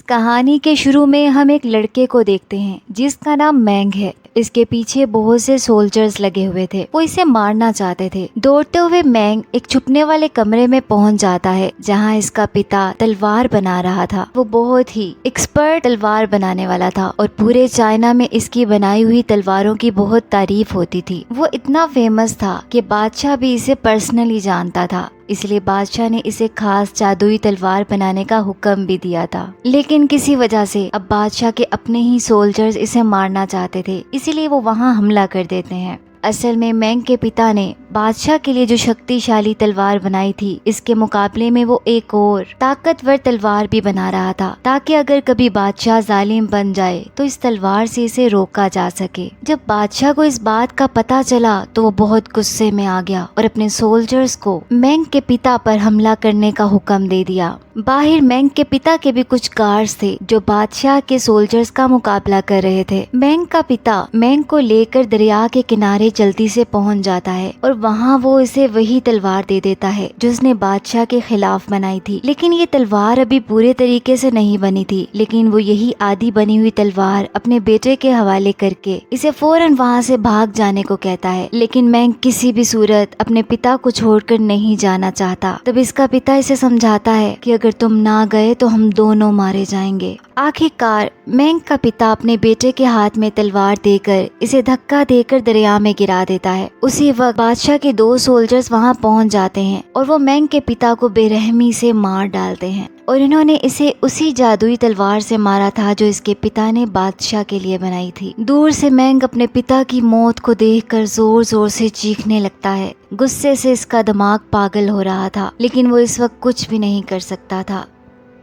کہانی کے شروع میں ہم ایک لڑکے کو دیکھتے ہیں جس کا نام مینگ ہے۔ اس کے پیچھے بہت سے سولجرز لگے ہوئے تھے، وہ اسے مارنا چاہتے تھے۔ دوڑتے ہوئے مینگ ایک چھپنے والے کمرے میں پہنچ جاتا ہے جہاں اس کا پتا تلوار بنا رہا تھا۔ وہ بہت ہی ایکسپرٹ تلوار بنانے والا تھا اور پورے چائنا میں اس کی بنائی ہوئی تلواروں کی بہت تعریف ہوتی تھی۔ وہ اتنا فیمس تھا کہ بادشاہ بھی اسے پرسنلی جانتا تھا، اس لیے بادشاہ نے اسے خاص جادوئی تلوار بنانے کا حکم بھی دیا تھا۔ لیکن کسی وجہ سے اب بادشاہ کے اپنے ہی سولجرز اسے مارنا چاہتے تھے، اسی لیے وہ وہاں حملہ کر دیتے ہیں۔ اصل میں مینگ کے پتا نے بادشاہ کے لیے جو شکتی شالی تلوار بنائی تھی، اس کے مقابلے میں وہ ایک اور طاقتور تلوار بھی بنا رہا تھا تاکہ اگر کبھی بادشاہ ظالم بن جائے تو اس تلوار سے اسے روکا جا سکے۔ جب بادشاہ کو اس بات کا پتا چلا تو وہ بہت غصے میں آ گیا اور اپنے سولجرز کو مینگ کے پتا پر حملہ کرنے کا حکم دے دیا۔ باہر مینگ کے پتا کے بھی کچھ گارڈز تھے جو بادشاہ کے سولجرز کا مقابلہ کر رہے تھے۔ مینگ کا پتا مینگ کو لے کر دریا کے کنارے جلدی سے پہنچ جاتا ہے اور وہاں وہ اسے وہی تلوار دے دیتا ہے جو اس نے بادشاہ کے خلاف بنائی تھی۔ لیکن یہ تلوار ابھی پورے طریقے سے نہیں بنی تھی، لیکن وہ یہی آدھی بنی ہوئی تلوار اپنے بیٹے کے حوالے کر کے اسے فوراً وہاں سے بھاگ جانے کو کہتا ہے۔ لیکن مینگ کسی بھی صورت اپنے پتا کو چھوڑ کر نہیں جانا چاہتا۔ تب اس کا پتا اسے سمجھاتا ہے کہ اگر تم نہ گئے تو ہم دونوں مارے جائیں گے۔ آخر کار مینگ کا پتا اپنے بیٹے کے ہاتھ میں تلوار دے کر اسے دھکا دے کر دریا میں گرا دیتا ہے۔ اسی وقت بادشاہ کے دو سولجرز وہاں پہنچ جاتے ہیں اور وہ مینگ کے پتا کو بے رحمی سے مار ڈالتے ہیں، اور انہوں نے اسے اسی جادوئی تلوار سے مارا تھا جو اس کے پتا نے بادشاہ کے لیے بنائی تھی۔ دور سے مینگ اپنے پتا کی موت کو دیکھ کر زور زور سے چیخنے لگتا ہے۔ غصے سے اس کا دماغ پاگل ہو رہا تھا، لیکن وہ اس وقت کچھ بھی نہیں کر سکتا تھا۔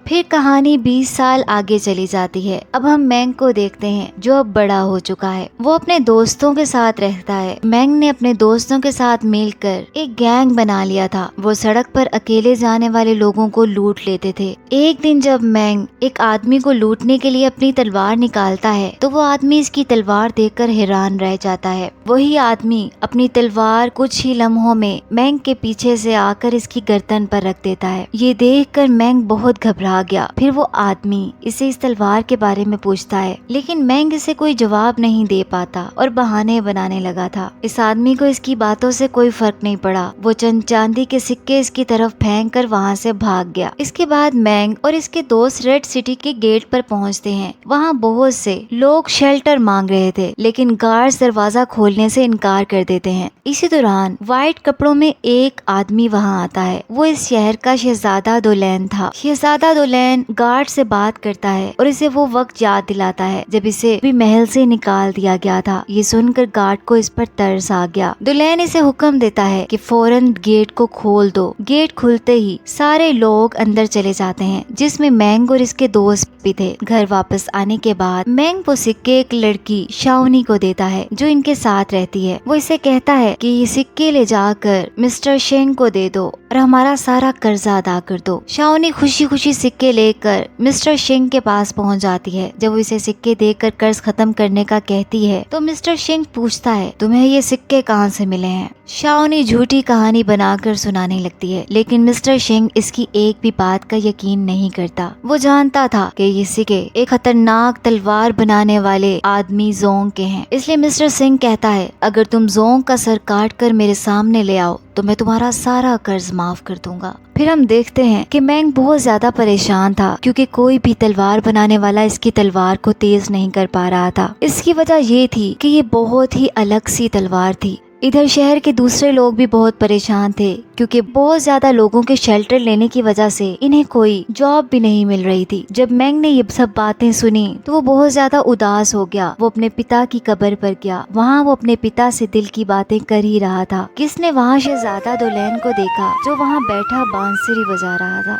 پھر کہانی 20 سال آگے چلی جاتی ہے۔ اب ہم مینگ کو دیکھتے ہیں جو اب بڑا ہو چکا ہے۔ وہ اپنے دوستوں کے ساتھ رہتا ہے۔ مینگ نے اپنے دوستوں کے ساتھ مل کر ایک گینگ بنا لیا تھا۔ وہ سڑک پر اکیلے جانے والے لوگوں کو لوٹ لیتے تھے۔ ایک دن جب مینگ ایک آدمی کو لوٹنے کے لیے اپنی تلوار نکالتا ہے تو وہ آدمی اس کی تلوار دیکھ کر حیران رہ جاتا ہے۔ وہی آدمی اپنی تلوار کچھ ہی لمحوں میں مینگ کے پیچھے سے آ کر اس کی گردن پر رکھ دیتا ہے۔ یہ دیکھ کر مینگ بہت گھبرا گیا۔ پھر وہ آدمی اسے اس تلوار کے بارے میں پوچھتا ہے، لیکن مینگ اسے کوئی جواب نہیں دے پاتا اور بہانے بنانے لگا تھا۔ اس آدمی کو اس کی باتوں سے کوئی فرق نہیں پڑا۔ وہ چند چاندی کے سکے اس کی طرف پھینک کر وہاں سے بھاگ گیا۔ اس کے بعد مینگ اور اس کے دوست ریڈ سٹی کے گیٹ پر پہنچتے ہیں۔ وہاں بہت سے لوگ شیلٹر مانگ رہے تھے، لیکن گارڈز دروازہ کھولنے سے انکار کر دیتے ہیں۔ اسی دوران وائٹ کپڑوں میں ایک آدمی وہاں آتا ہے۔ وہ اس شہر کا شہزادہ دولین تھا۔ شہزادہ دولین گارڈ سے بات کرتا ہے اور اسے وہ وقت یاد دلاتا ہے جب اسے بھی محل سے نکال دیا گیا تھا۔ یہ سن کر گارڈ کو اس پر ترس آ گیا۔ دولین اسے حکم دیتا ہے کہ فوراً گیٹ کو کھول دو۔ گیٹ کھلتے ہی سارے لوگ اندر چلے جاتے ہیں، جس میں مینگ اور اس کے دوست بھی تھے۔ گھر واپس آنے کے بعد مینگ وہ سکے ایک لڑکی شاونی کو دیتا ہے جو ان کے ساتھ رہتی ہے۔ وہ اسے کہتا ہے کہ یہ سکے لے جا کر مسٹر شینگ کو دے دو اور ہمارا سارا قرضہ ادا کر دو۔ شاونی خوشی خوشی سکے لے کر مسٹر شینگ کے پاس پہنچ جاتی ہے۔ جب وہ اسے سکے دے کر قرض ختم کرنے کا کہتی ہے تو مسٹر شینگ پوچھتا ہے، تمہیں یہ سکے کہاں سے ملے ہیں؟ شاونی جھوٹی کہانی بنا کر سنانے لگتی ہے، لیکن مسٹر شینگ اس کی ایک بھی بات کا یقین نہیں کرتا۔ وہ جانتا تھا کہ یہ سکے ایک خطرناک تلوار بنانے والے آدمی زونگ کے ہیں، اس لیے مسٹر سنگھ کہتا ہے، اگر تم زونگ کا سر کاٹ کر میرے سامنے لے آؤ تو میں تمہارا سارا قرض معاف کر دوں گا۔ پھر ہم دیکھتے ہیں کہ مینگ بہت زیادہ پریشان تھا کیونکہ کوئی بھی تلوار بنانے والا اس کی تلوار کو تیز نہیں کر پا رہا تھا۔ اس کی وجہ یہ تھی کہ یہ بہت ہی الگ سی تلوار تھی۔ ادھر شہر کے دوسرے لوگ بھی بہت پریشان تھے کیونکہ بہت زیادہ لوگوں کے شیلٹر لینے کی وجہ سے انہیں کوئی جاب بھی نہیں مل رہی تھی۔ جب مینگ نے یہ سب باتیں سنی تو وہ بہت زیادہ اداس ہو گیا۔ وہ اپنے پتا کی قبر پر گیا۔ وہاں وہ اپنے پتا سے دل کی باتیں کر ہی رہا تھا کہ اس نے وہاں شہزادہ دولین کو دیکھا جو وہاں بیٹھا بانسری بجا رہا تھا۔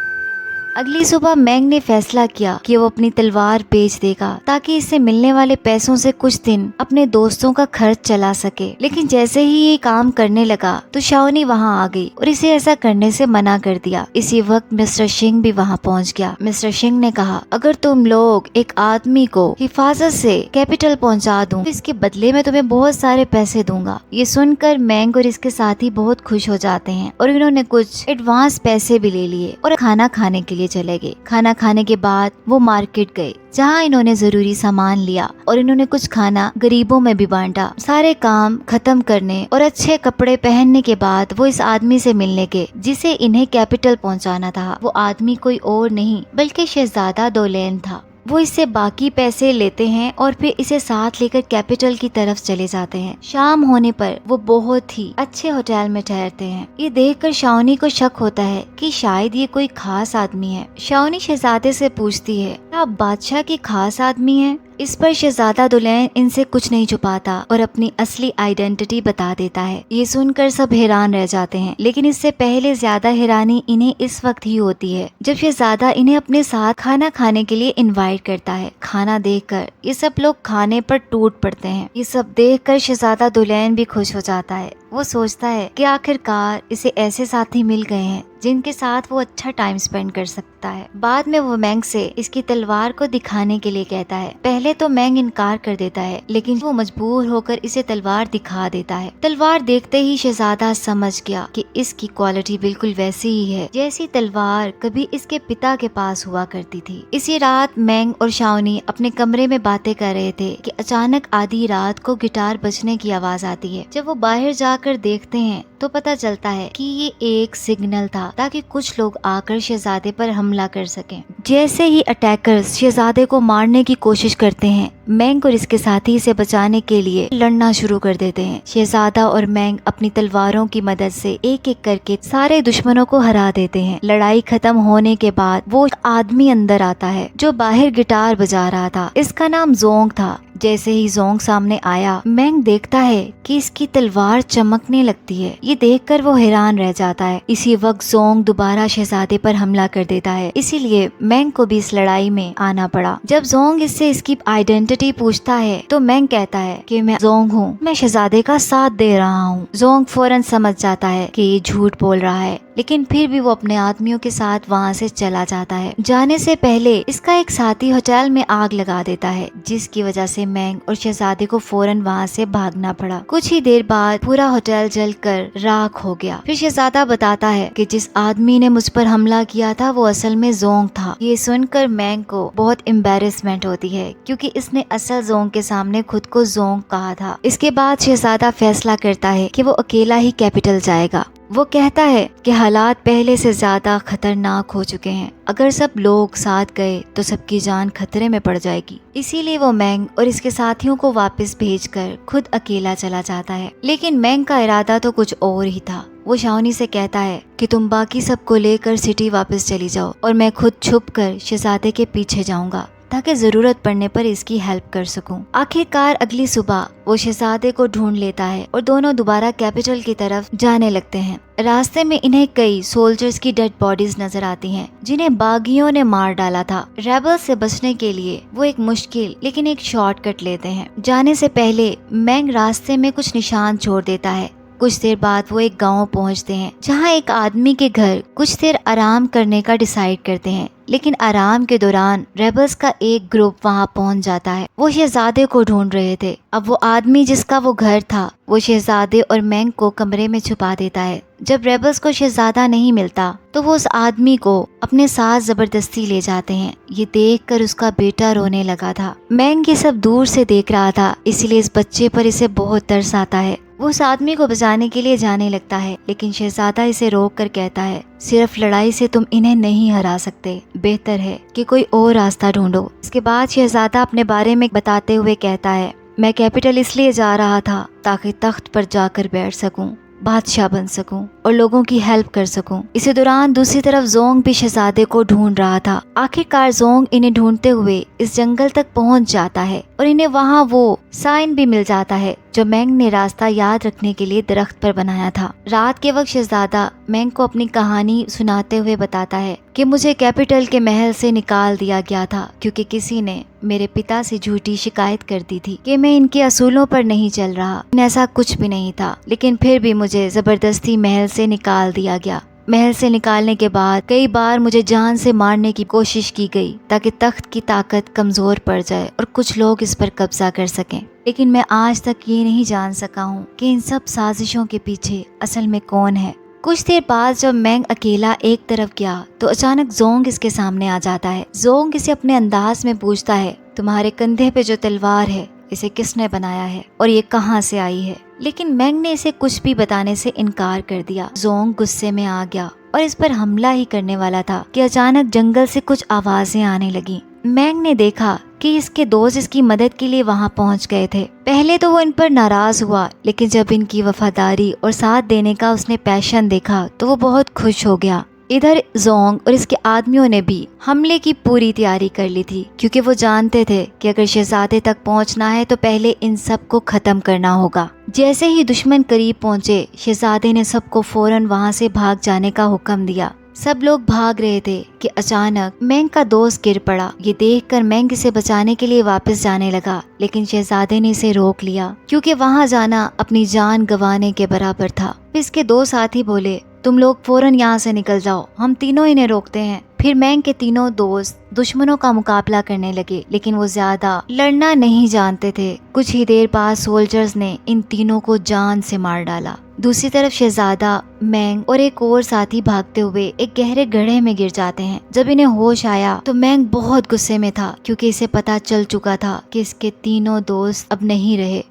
اگلی صبح مینگ نے فیصلہ کیا کہ وہ اپنی تلوار بیچ دے گا تاکہ اس سے ملنے والے پیسوں سے کچھ دن اپنے دوستوں کا خرچ چلا سکے۔ لیکن جیسے ہی یہ کام کرنے لگا تو شاونی وہاں آ گئی اور اسے ایسا کرنے سے منع کر دیا۔ اسی وقت مسٹر شنگ بھی وہاں پہنچ گیا۔ مسٹر شنگ نے کہا، اگر تم لوگ ایک آدمی کو حفاظت سے کیپٹل پہنچا دوں تو اس کے بدلے میں تمہیں بہت سارے پیسے دوں گا۔ یہ سن کر مینگ اور اس کے ساتھی بہت خوش ہو جاتے ہیں اور انہوں نے کچھ ایڈوانس پیسے بھی لے لیے اور کھانا کھانے کے لیے लिए चले गए। खाना खाने के बाद वो मार्केट गए, जहाँ इन्होंने जरूरी सामान लिया और इन्होंने कुछ खाना गरीबों में भी बांटा। सारे काम खत्म करने और अच्छे कपड़े पहनने के बाद वो इस आदमी से मिलने गए जिसे इन्हें कैपिटल पहुंचाना था। वो आदमी कोई और नहीं बल्कि शहजादा डोलेन था। वो इससे बाकी पैसे लेते हैं और फिर इसे साथ लेकर कैपिटल की तरफ चले जाते हैं। शाम होने पर वो बहुत ही अच्छे होटल में ठहरते हैं। ये देखकर शाओनी को शक होता है कि शायद ये कोई खास आदमी है। शाओनी शहजादे से पूछती है, आप बादशाह की खास आदमी हैं? इस पर शहजादा दुल्हन इनसे कुछ नहीं छुपाता और अपनी असली आइडेंटिटी बता देता है। ये सुनकर सब हैरान रह जाते हैं, लेकिन इससे पहले ज्यादा हैरानी इन्हें इस वक्त ही होती है जब शहजादा इन्हें अपने साथ खाना खाने के लिए इनवाइट करता है। खाना देखकर ये सब लोग खाने पर टूट पड़ते हैं। ये सब देखकर शहजादा दुल्हन भी खुश हो जाता है। वो सोचता है कि आखिरकार इसे ऐसे साथी मिल गए हैं जिनके साथ वो अच्छा टाइम स्पेंड कर सकता है। बाद में वो मैंग से इसकी तलवार को दिखाने के लिए कहता है। पहले तो मैंग इनकार कर देता है, लेकिन वो मजबूर होकर इसे तलवार दिखा देता है। तलवार देखते ही शहजादा समझ गया कि इसकी क्वालिटी बिल्कुल वैसी ही है जैसी तलवार कभी इसके पिता के पास हुआ करती थी। इसी रात मैंग और शाओनी अपने कमरे में बातें कर रहे थे कि अचानक आधी रात को गिटार बजने की आवाज आती है। जब वो बाहर जाकर देखते हैं तो पता चलता है कि ये एक सिग्नल था ताकि कुछ लोग आकर शहजादे पर हमला कर सकें। जैसे ही अटैकर्स शहजादे को मारने की कोशिश करते हैं, मैंग और इसके साथी इसे बचाने के लिए लड़ना शुरू कर देते हैं। शहजादा और मैंग अपनी तलवारों की मदद से एक एक करके सारे दुश्मनों को हरा देते हैं। लड़ाई खत्म होने के बाद वो आदमी अंदर आता है जो बाहर गिटार बजा रहा था। इसका नाम जोंग था। जैसे ही जोंग सामने आया, मैंग देखता है कि इसकी तलवार चमकने लगती है। ये देखकर वो हैरान रह जाता है। इसी वक्त जोंग दोबारा शहजादे पर हमला कर देता है, इसीलिए मैंग को भी इस लड़ाई में आना पड़ा। जब जोंग इससे इसकी आइडेंटिटी पूछता है तो मैंग कहता है कि मैं जोंग हूँ, मैं शहजादे का साथ दे रहा हूँ। जोंग फौरन समझ जाता है कि ये झूठ बोल रहा है, लेकिन फिर भी वो अपने आदमियों के साथ वहाँ से चला जाता है। जाने से पहले इसका एक साथी होटल में आग लगा देता है, जिसकी वजह से मैंग और शहजादे को फौरन वहाँ से भागना पड़ा। कुछ ही देर बाद पूरा होटल जलकर राख हो गया। फिर शहजादा बताता है कि जिस आदमी ने मुझ पर हमला किया था वो असल में जोंग था। ये सुनकर मैंग को बहुत एम्बैरेसमेंट होती है क्योंकि इसने असल जोंग के सामने खुद को जोंग कहा था। इसके बाद शहजादा फैसला करता है कि वो अकेला ही कैपिटल जाएगा। वो कहता है कि हालात पहले से ज्यादा खतरनाक हो चुके हैं, अगर सब लोग साथ गए तो सबकी जान खतरे में पड़ जाएगी। इसीलिए वो मैंग और इसके साथियों को वापस भेजकर खुद अकेला चला जाता है। लेकिन मैंग का इरादा तो कुछ और ही था। वो शाओनी से कहता है कि तुम बाकी सबको लेकर सिटी वापस चली जाओ और मैं खुद छुप कर शहजादे के पीछे जाऊंगा ताकि जरूरत पड़ने पर इसकी हेल्प कर सकूं। आखिरकार अगली सुबह वो शहजादे को ढूंढ लेता है और दोनों दोबारा कैपिटल की तरफ जाने लगते हैं। रास्ते में इन्हें कई सोल्जर्स की डेड बॉडीज नजर आती हैं, जिन्हें बागियों ने मार डाला था। रेबल्स से बचने के लिए वो एक मुश्किल लेकिन एक शॉर्टकट लेते हैं। जाने से पहले मैंग रास्ते में कुछ निशान छोड़ देता है। कुछ देर बाद वो एक गांव पहुंचते हैं, जहां एक आदमी के घर कुछ देर आराम करने का डिसाइड करते हैं। लेकिन आराम के दौरान रेबल्स का एक ग्रुप वहां पहुंच जाता है। वो शहजादे को ढूंढ रहे थे। अब वो आदमी जिसका वो घर था, वो शहजादे और मैंग को कमरे में छुपा देता है। जब रेबल्स को शहजादा नहीं मिलता तो वो उस आदमी को अपने साथ जबरदस्ती ले जाते हैं। ये देखकर उसका बेटा रोने लगा था। मैंग ये सब दूर से देख रहा था, इसलिए इस बच्चे पर इसे बहुत तरस आता है। वो उस आदमी को बचाने के लिए जाने लगता है, लेकिन शहजादा इसे रोक कर कहता है, सिर्फ लड़ाई से तुम इन्हें नहीं हरा सकते, बेहतर है कि कोई और रास्ता ढूंढो। इसके बाद शहजादा अपने बारे में बताते हुए कहता है, मैं कैपिटल इसलिए जा रहा था ताकि तख्त पर जाकर बैठ सकूं, बादशाह बन सकूं और लोगों की हेल्प कर सकूं। इसी दौरान दूसरी तरफ जोंग भी शहजादे को ढूंढ रहा था। आखिरकार जोंग इन्हें ढूंढते हुए इस जंगल तक पहुंच जाता है और इन्हें वहां वो साइन भी मिल जाता है जो मैंग ने रास्ता याद रखने के लिए दरख्त पर बनाया था। रात के वक्त शहजादा मैंग को अपनी कहानी सुनाते हुए बताता है कि मुझे कैपिटल के महल से निकाल दिया गया था क्योंकि किसी ने मेरे पिता से झूठी शिकायत कर दी थी कि मैं इनके असूलों पर नहीं चल रहा। ऐसा कुछ भी नहीं था, लेकिन फिर भी मुझे जबरदस्ती महल से निकाल दिया गया। महल से निकालने के बाद कई बार मुझे जान से मारने की कोशिश की गई ताकि तख्त की ताकत कमजोर पड़ जाए और कुछ लोग इस पर कब्जा कर सकें। लेकिन मैं आज तक ये नहीं जान सका हूँ कि इन सब साजिशों के पीछे असल में कौन है। कुछ देर बाद जब मैंग अकेला एक तरफ गया तो अचानक जोंग इसके सामने आ जाता है। जोंग इसे अपने अंदाज में पूछता है, तुम्हारे कंधे पे जो तलवार है इसे किसने बनाया है और ये कहाँ से आई है? लेकिन मैंग ने इसे कुछ भी बताने से इनकार कर दिया। जोंग गुस्से में आ गया और इस पर हमला ही करने वाला था कि अचानक जंगल से कुछ आवाजें आने लगी। मैंग ने देखा कि इसके दोस्त इसकी मदद के लिए वहां पहुंच गए थे। पहले तो वो इन पर नाराज हुआ, लेकिन जब इनकी वफादारी और साथ देने का उसने पैशन देखा तो वो बहुत खुश हो गया। इधर जोंग और इसके आदमियों ने भी हमले की पूरी तैयारी कर ली थी, क्योंकि वो जानते थे कि अगर शहजादे तक पहुंचना है तो पहले इन सब को खत्म करना होगा। जैसे ही दुश्मन करीब पहुंचे, शहजादे ने सबको फौरन वहां से भाग जाने का हुक्म दिया। सब लोग भाग रहे थे कि अचानक मैंग का दोस्त गिर पड़ा। ये देखकर मैंग इसे बचाने के लिए वापस जाने लगा, लेकिन शहजादे ने इसे रोक लिया, क्योंकि वहां जाना अपनी जान गंवाने के बराबर था। इसके दो साथी बोले, तुम लोग फौरन यहाँ से निकल जाओ, हम तीनों इन्हें रोकते हैं। फिर मैंग के तीनों दोस्त दुश्मनों का मुकाबला करने लगे, लेकिन वो ज्यादा लड़ना नहीं जानते थे। कुछ ही देर बाद सोल्जर्स ने इन तीनों को जान से मार डाला। दूसरी तरफ शहजादा, मैंग और एक और साथी भागते हुए एक गहरे गड्ढे में गिर जाते हैं। जब इन्हें होश आया तो मैंग बहुत गुस्से में था, क्योंकि इसे पता चल चुका था कि इसके तीनों दोस्त अब नहीं रहे।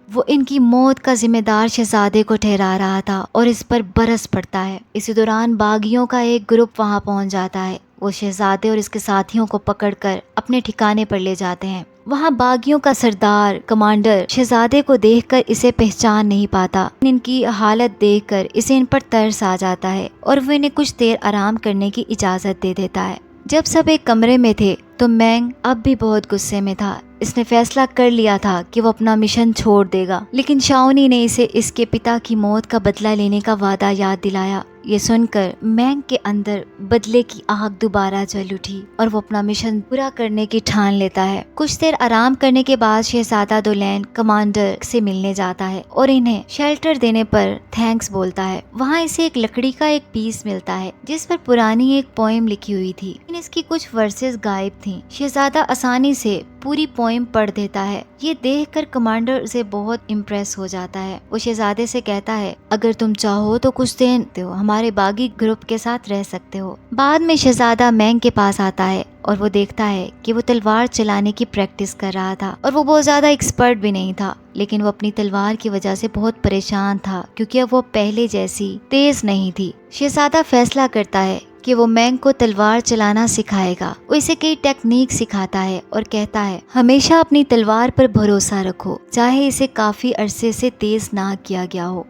वो इनकी मौत का जिम्मेदार शहजादे को ठहरा रहा था और इस पर बरस पड़ता है। इसी दौरान बागियों का एक ग्रुप वहां पहुंच जाता है। वो शहजादे और इसके साथियों को पकड़कर अपने ठिकाने पर ले जाते हैं। वहां बागियों का सरदार कमांडर शहजादे को देखकर इसे पहचान नहीं पाता। इनकी हालत देखकर इसे इन पर तरस आ जाता है और वो इन्हें कुछ देर आराम करने की इजाजत दे देता है। जब सब एक कमरे में थे तो मैंग अब भी बहुत गुस्से में था। इसने फैसला कर लिया था कि वो अपना मिशन छोड़ देगा, लेकिन शाओनी ने इसे इसके पिता की मौत का बदला लेने का वादा याद दिलाया। ये सुनकर मैंग के अंदर बदले की आग दोबारा जल उठी और वो अपना मिशन पूरा करने की ठान लेता है। कुछ देर आराम करने के बाद शहजादा डोलैन कमांडर से मिलने जाता है और इन्हें शेल्टर देने पर थैंक्स बोलता है। वहाँ इसे एक लकड़ी का एक पीस मिलता है जिस पर पुरानी एक पोएम लिखी हुई थी, लेकिन इसकी कुछ वर्सेस गायब थी। शहजादा आसानी से पूरी पोएम पढ़ देता है। ये देखकर कमांडर से बहुत इम्प्रेस हो जाता है। वो शहजादे से कहता है, अगर तुम चाहो तो कुछ दिन हमारे बागी ग्रुप के साथ रह सकते हो। बाद में शहजादा मैंग के पास आता है और वो देखता है कि वो तलवार चलाने की प्रैक्टिस कर रहा था और वो बहुत ज्यादा एक्सपर्ट भी नहीं था, लेकिन वो अपनी तलवार की वजह से बहुत परेशान था, क्योंकि अब वो पहले जैसी तेज नहीं थी। शहजादा फैसला करता है कि वो मैंग को तलवार चलाना सिखाएगा। वो इसे कई टेक्निक सिखाता है और कहता है, हमेशा अपनी तलवार पर भरोसा रखो, चाहे इसे काफी अरसे से तेज ना किया गया हो।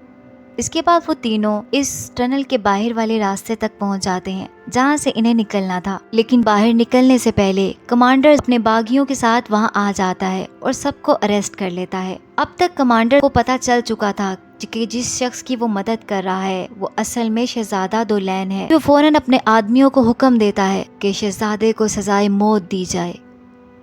इसके बाद वो तीनों इस टनल के बाहर वाले रास्ते तक पहुंच जाते हैं जहां से इन्हें निकलना था, लेकिन बाहर निकलने से पहले कमांडर अपने बागियों के साथ वहां आ जाता है और सबको अरेस्ट कर लेता है। अब तक कमांडर को पता चल चुका था कि जिस शख्स की वो मदद कर रहा है वो असल में शहजादा डोलैन है। वो फौरन अपने आदमियों को हुक्म देता है कि शहजादे को सजाए मौत दी जाए।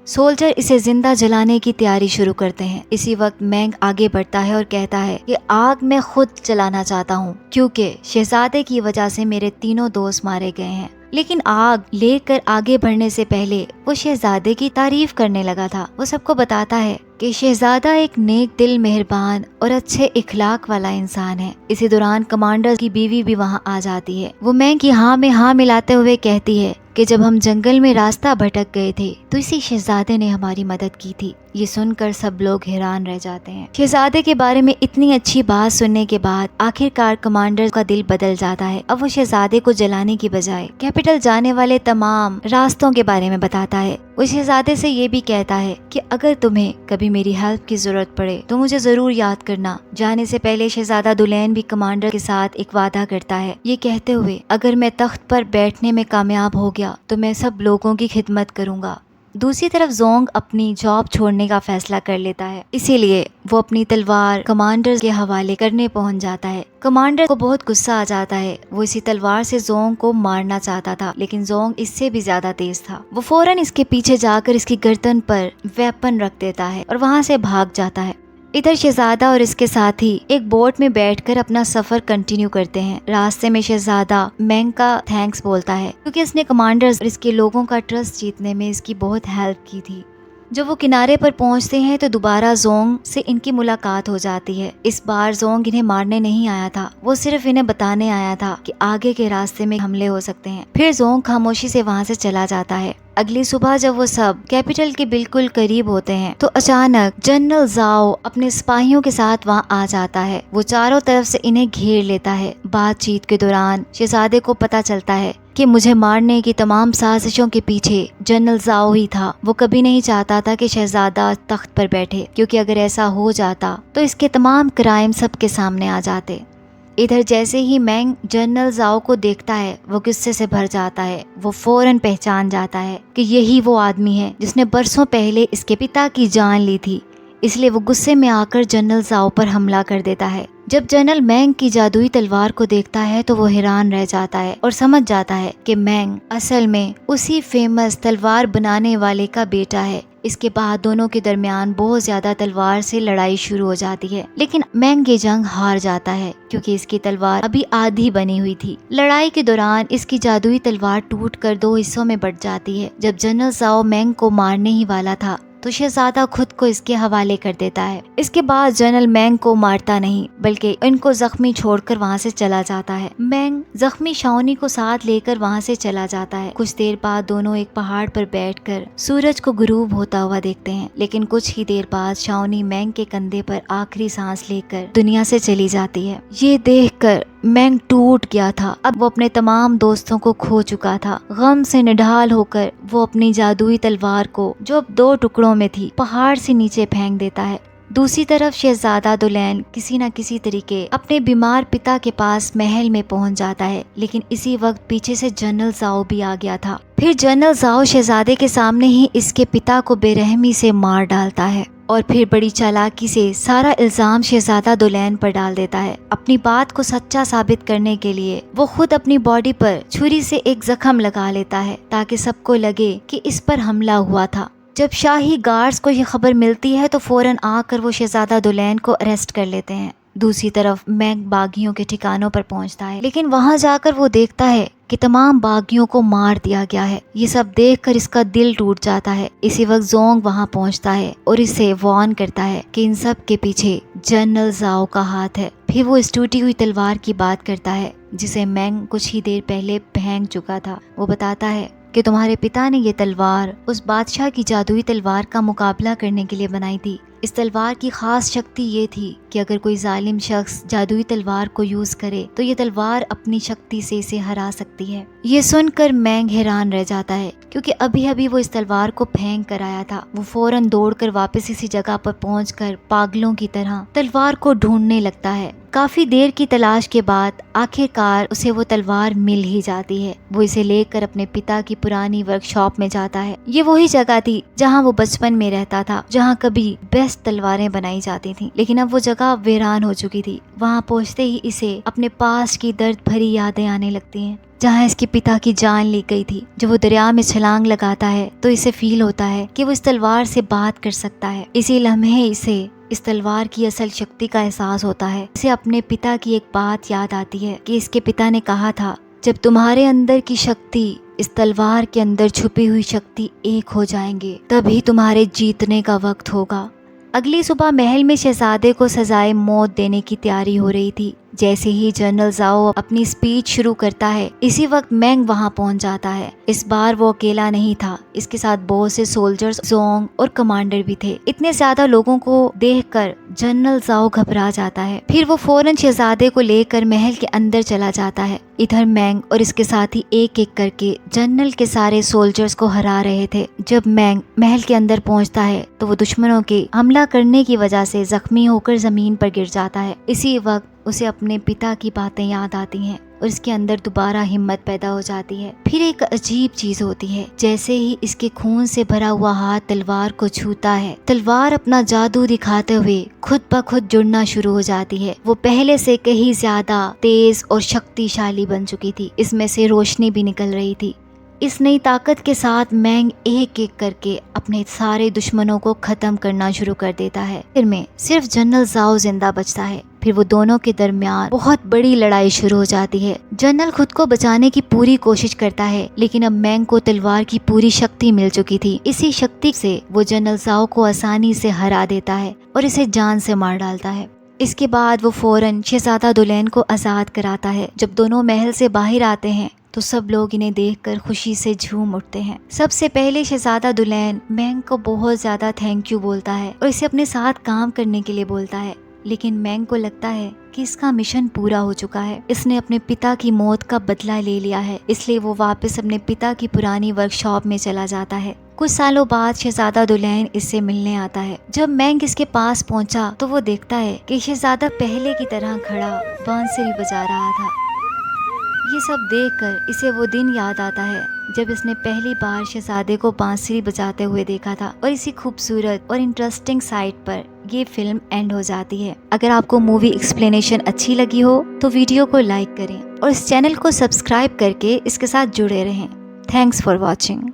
सोल्जर इसे जिंदा जलाने की तैयारी शुरू करते हैं। इसी वक्त मैंग आगे बढ़ता है और कहता है कि आग मैं खुद जलाना चाहता हूँ, क्योंकि शहजादे की वजह से मेरे तीनों दोस्त मारे गए हैं। लेकिन आग लेकर आगे बढ़ने से पहले वो शहजादे की तारीफ करने लगा था। वो सबको बताता है कि शहजादा एक नेक दिल, मेहरबान और अच्छे इखलाक वाला इंसान है। इसी दौरान कमांडर की बीवी भी वहाँ आ जाती है। वो मैंग की हाँ में हाँ मिलाते हुए कहती है कि जब हम जंगल में रास्ता भटक गए थे तो इसी शहजादे ने हमारी मदद की थी। ये सुनकर सब लोग हैरान रह जाते हैं। शहजादे के बारे में इतनी अच्छी बात सुनने के बाद आखिरकार कमांडर का दिल बदल जाता है। अब वो शहजादे को जलाने की बजाय कैपिटल जाने वाले तमाम रास्तों के बारे में बताता है। वो शहजादे से ये भी कहता है कि अगर तुम्हें कभी मेरी हेल्प की जरूरत पड़े तो मुझे जरूर याद करना। जाने से पहले शहजादा डोलैन भी कमांडर के साथ एक वादा करता है, ये कहते हुए, अगर मैं तख्त पर बैठने में कामयाब हो गया तो मैं सब लोगों की खिदमत करूंगा। दूसरी तरफ जोंग अपनी जॉब छोड़ने का फैसला कर लेता है, इसीलिए वो अपनी तलवार कमांडर के हवाले करने पहुंच जाता है। कमांडर को बहुत गुस्सा आ जाता है। वो इसी तलवार से जोंग को मारना चाहता था, लेकिन जोंग इससे भी ज्यादा तेज था। वो फौरन इसके पीछे जाकर इसकी गर्दन पर वेपन रख देता है और वहां से भाग जाता है। इधर शहजादा और इसके साथी एक बोट में बैठकर अपना सफर कंटिन्यू करते हैं। रास्ते में शहजादा मैंग का थैंक्स बोलता है, क्योंकि इसने कमांडर और इसके लोगों का ट्रस्ट जीतने में इसकी बहुत हेल्प की थी। جب وہ کنارے پر پہنچتے ہیں تو دوبارہ زونگ سے ان کی ملاقات ہو جاتی ہے۔ اس بار زونگ انہیں مارنے نہیں آیا تھا، وہ صرف انہیں بتانے آیا تھا کہ آگے کے راستے میں حملے ہو سکتے ہیں۔ پھر زونگ خاموشی سے وہاں سے چلا جاتا ہے۔ اگلی صبح جب وہ سب کیپٹل کے بالکل قریب ہوتے ہیں تو اچانک جنرل زاؤ اپنے سپاہیوں کے ساتھ وہاں آ جاتا ہے۔ وہ چاروں طرف سے انہیں گھیر لیتا ہے۔ بات چیت کے دوران شہزادے کو پتہ چلتا ہے کہ مجھے مارنے کی تمام سازشوں کے پیچھے جنرل زاؤ ہی تھا۔ وہ کبھی نہیں چاہتا تھا کہ شہزادہ تخت پر بیٹھے، کیونکہ اگر ایسا ہو جاتا تو اس کے تمام کرائم سب کے سامنے آ جاتے۔ ادھر جیسے ہی مینگ جنرل زاؤ کو دیکھتا ہے وہ غصے سے بھر جاتا ہے۔ وہ فوراً پہچان جاتا ہے کہ یہی وہ آدمی ہے جس نے برسوں پہلے اس کے پتا کی جان لی تھی، اس لیے وہ غصے میں آ کر جنرل زاؤ پر حملہ کر دیتا ہے۔ جب جنرل مینگ کی جادوئی تلوار کو دیکھتا ہے تو وہ حیران رہ جاتا ہے اور سمجھ جاتا ہے کہ مینگ اصل میں اسی فیمس تلوار بنانے والے کا بیٹا ہے۔ اس کے بعد دونوں کے درمیان بہت زیادہ تلوار سے لڑائی شروع ہو جاتی ہے، لیکن مینگ یہ جنگ ہار جاتا ہے کیونکہ اس کی تلوار ابھی آدھی بنی ہوئی تھی۔ لڑائی کے دوران اس کی جادوئی تلوار ٹوٹ کر 2 حصوں میں بٹ جاتی ہے۔ جب جنرل زاؤ مینگ کو مارنے ہی والا تھا تو شہزادہ خود کو اس کے حوالے کر دیتا ہے۔ اس کے بعد جنرل مینگ کو مارتا نہیں بلکہ ان کو زخمی چھوڑ کر وہاں سے چلا جاتا ہے۔ مینگ زخمی شاونی کو ساتھ لے کر وہاں سے چلا جاتا ہے۔ کچھ دیر بعد دونوں ایک پہاڑ پر بیٹھ کر سورج کو غروب ہوتا ہوا دیکھتے ہیں، لیکن کچھ ہی دیر بعد شاونی مینگ کے کندھے پر آخری سانس لے کر دنیا سے چلی جاتی ہے۔ یہ دیکھ کر مینگ ٹوٹ گیا تھا۔ اب وہ اپنے تمام دوستوں کو کھو چکا تھا۔ غم سے نڈھال ہو کر وہ اپنی جادوئی تلوار کو، جو اب 2 ٹکڑوں میں تھی، پہاڑ سے نیچے پھینک دیتا ہے۔ دوسری طرف شہزادہ دولین کسی نہ کسی طریقے اپنے بیمار پتا کے پاس محل میں پہنچ جاتا ہے، لیکن اسی وقت پیچھے سے جنرل زاؤ بھی آ گیا تھا۔ پھر جنرل زاؤ شہزادے کے سامنے ہی اس کے پتا کو بے رحمی سے مار ڈالتا ہے اور پھر بڑی چالاکی سے سارا الزام شہزادہ دولین پر ڈال دیتا ہے۔ اپنی بات کو سچا ثابت کرنے کے لیے وہ خود اپنی باڈی پر چھری سے ایک زخم لگا لیتا ہے تاکہ سب کو لگے کہ اس پر حملہ ہوا تھا۔ جب شاہی گارڈز کو یہ خبر ملتی ہے تو فوراً آ کر وہ شہزادہ دولین کو اریسٹ کر لیتے ہیں۔ دوسری طرف مینگ باغیوں کے ٹھکانوں پر پہنچتا ہے، لیکن وہاں جا کر وہ دیکھتا ہے کہ تمام باغیوں کو مار دیا گیا ہے۔ یہ سب دیکھ کر اس کا دل ٹوٹ جاتا ہے۔ اسی وقت زونگ وہاں پہنچتا ہے اور اسے وارن کرتا ہے کہ ان سب کے پیچھے جنرل زاؤ کا ہاتھ ہے۔ پھر وہ اس ٹوٹی ہوئی تلوار کی بات کرتا ہے جسے مینگ کچھ ہی دیر پہلے پھینک چکا تھا۔ وہ بتاتا ہے کہ تمہارے پتا نے یہ تلوار اس بادشاہ کی جادوئی تلوار کا مقابلہ کرنے کے لیے بنائی تھی۔ اس تلوار کی خاص شکتی یہ تھی کہ اگر کوئی ظالم شخص جادوئی تلوار کو یوز کرے تو یہ تلوار اپنی شکتی سے اسے ہرا سکتی ہے۔ یہ سن کر مینگ حیران رہ جاتا ہے کیونکہ ابھی وہ اس تلوار کو پھینک کر آیا تھا۔ وہ فوراً دوڑ کر واپس اسی جگہ پر پہنچ کر پاگلوں کی طرح تلوار کو ڈھونڈنے لگتا ہے۔ کافی دیر کی تلاش کے بعد آخر کار اسے وہ تلوار مل ہی جاتی ہے۔ وہ اسے لے کر اپنے پتا کی پرانی ورک شاپ میں جاتا ہے۔ یہ وہی جگہ تھی جہاں وہ بچپن میں رہتا تھا، جہاں کبھی بیسٹ تلواریں بنائی جاتی تھیں، لیکن اب وہ جگہ ویران ہو چکی تھی۔ وہاں پہنچتے ہی اسے اپنے پاس کی درد بھری یادیں آنے لگتی ہیں، جہاں اس کے پتا کی جان لی گئی تھی۔ جب وہ دریا میں چھلانگ لگاتا ہے تو اسے فیل ہوتا ہے کہ وہ اس تلوار سے بات کر سکتا ہے۔ اسی لمحے اسے اس تلوار کی اصل شکتی کا احساس ہوتا ہے۔ اسے اپنے پتا کی ایک بات یاد آتی ہے کہ اس کے پتا نے کہا تھا، جب تمہارے اندر کی شکتی اس تلوار کے اندر چھپی ہوئی شکتی ایک ہو جائیں گے تبھی تمہارے جیتنے کا وقت ہوگا۔ اگلی صبح محل میں شہزادے کو سزائے موت دینے کی تیاری ہو رہی تھی۔ جیسے ہی جنرل زاؤ اپنی سپیچ شروع کرتا ہے اسی وقت مینگ وہاں پہنچ جاتا ہے۔ اس بار وہ اکیلا نہیں تھا، اس کے ساتھ بہت سے سولجرز، زونگ اور کمانڈر بھی تھے۔ اتنے زیادہ لوگوں کو دیکھ کر جنرل زاؤ گھبرا جاتا ہے۔ پھر وہ فوراً شہزادے کو لے کر محل کے اندر چلا جاتا ہے۔ ادھر مینگ اور اس کے ساتھی ایک ایک کر کے جنرل کے سارے سولجرز کو ہرا رہے تھے۔ جب مینگ محل کے اندر پہنچتا ہے تو وہ دشمنوں کے حملہ کرنے کی وجہ سے زخمی ہو کر زمین پر گر جاتا ہے۔ اسی وقت اسے اپنے پتا کی باتیں یاد آتی ہیں اور اس کے اندر دوبارہ ہمت پیدا ہو جاتی ہے۔ پھر ایک عجیب چیز ہوتی ہے، جیسے ہی اس کے خون سے بھرا ہوا ہاتھ تلوار کو چھوتا ہے، تلوار اپنا جادو دکھاتے ہوئے خود بخود جڑنا شروع ہو جاتی ہے۔ وہ پہلے سے کہیں زیادہ تیز اور شکتی شالی بن چکی تھی، اس میں سے روشنی بھی نکل رہی تھی۔ اس نئی طاقت کے ساتھ مینگ ایک ایک کر کے اپنے سارے دشمنوں کو ختم کرنا شروع کر دیتا ہے۔ پھر میں صرف جنرل زاؤ زندہ بچتا ہے۔ फिर वो दोनों के दरमियान बहुत बड़ी लड़ाई शुरू हो जाती है। जनरल खुद को बचाने की पूरी कोशिश करता है, लेकिन अब मैंग को तलवार की पूरी शक्ति मिल चुकी थी। इसी शक्ति से वो जनरल जाओ को आसानी से हरा देता है और इसे जान से मार डालता है। इसके बाद वो फौरन शहजादा दुल्हन को आज़ाद कराता है। जब दोनों महल से बाहर आते हैं तो सब लोग इन्हें देखकर खुशी से झूम उठते हैं। सबसे पहले शहजादा दुल्हन मैंग को बहुत ज़्यादा थैंक यू बोलता है और इसे अपने साथ काम करने के लिए बोलता है, लेकिन मैंग को लगता है कि इसका मिशन पूरा हो चुका है। इसने अपने पिता की मौत का बदला ले लिया है, इसलिए वो वापस अपने पिता की पुरानी वर्कशॉप में चला जाता है। कुछ सालों बाद शहजादा दुल्हन इससे मिलने आता है। जब मैंग इसके पास पहुंचा तो वो देखता है कि शहजादा पहले की तरह खड़ा बांसुरी बजा रहा था। ये सब देखकर इसे वो दिन याद आता है जब इसने पहली बार शहजादे को बांसुरी बजाते हुए देखा था। और इसी खूबसूरत और इंटरेस्टिंग साइट पर ये फिल्म एंड हो जाती है। अगर आपको मूवी एक्सप्लेनेशन अच्छी लगी हो तो वीडियो को लाइक करें और इस चैनल को सब्सक्राइब करके इसके साथ जुड़े रहें। Thanks for watching.